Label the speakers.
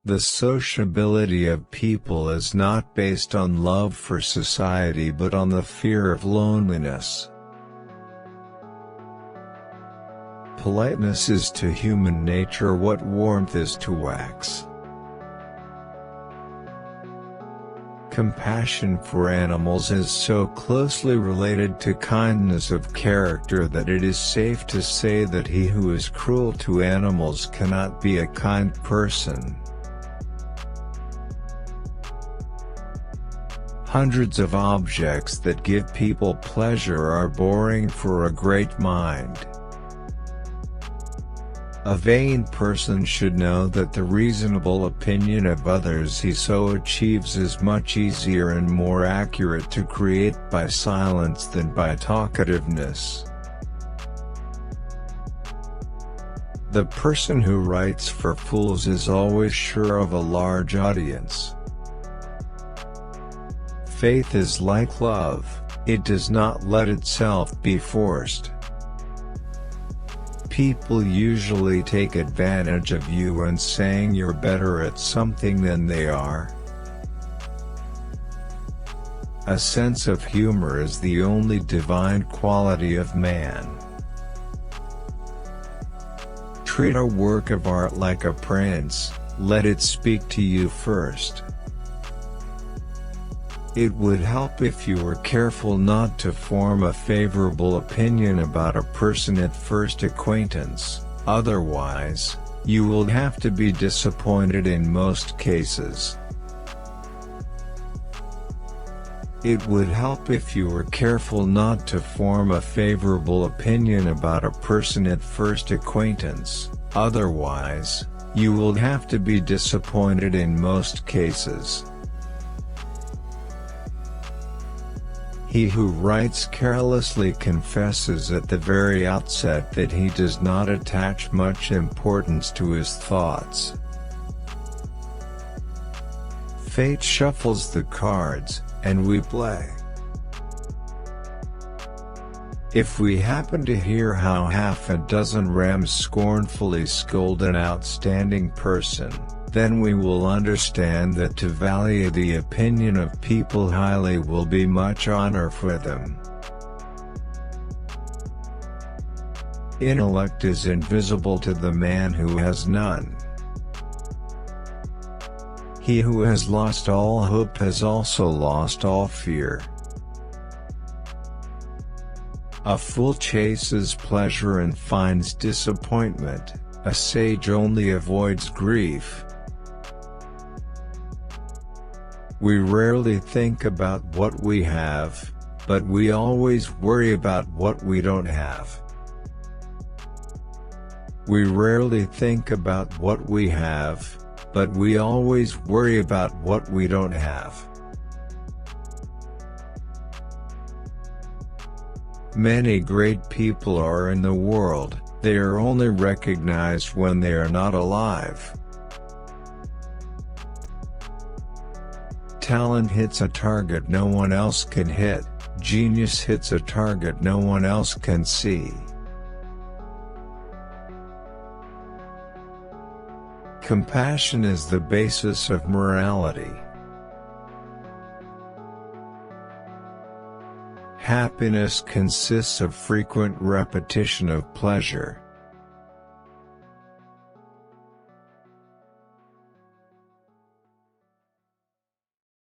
Speaker 1: The sociability of people is not based on love for society but on the fear of loneliness. Politeness is to human nature what warmth is to wax. Compassion for animals is so closely related to kindness of character that it is safe to say that he who is cruel to animals cannot be a kind person. Hundreds of objects that give people pleasure are boring for a great mind. A vain person should know that the reasonable opinion of others he so achieves is much easier and more accurate to create by silence than by talkativeness. The person who writes for fools is always sure of a large audience. Faith is like love, it does not let itself be forced. People usually take advantage of you and saying you're better at something than they are. A sense of humor is the only divine quality of man. Treat a work of art like a prince, let it speak to you first. It would help if you were careful not to form a favorable opinion about a person at first acquaintance, otherwise, you will have to be disappointed in most cases. It would help if you were careful not to form a favorable opinion about a person at first acquaintance, otherwise, you will have to be disappointed in most cases. He who writes carelessly confesses at the very outset that he does not attach much importance to his thoughts. Fate shuffles the cards, and we play. If we happen to hear how half a dozen rams scornfully scold an outstanding person, then we will understand that to value the opinion of people highly will be much honor for them. Intellect is invisible to the man who has none. He who has lost all hope has also lost all fear. A fool chases pleasure and finds disappointment, a sage only avoids grief. We rarely think about what we have, but we always worry about what we don't have. We rarely think about what we have, but we always worry about what we don't have. Many great people are in the world, they are only recognized when they are not alive. Talent hits a target no one else can hit, genius hits a target no one else can see. Compassion is the basis of morality. Happiness consists of frequent repetition of pleasure.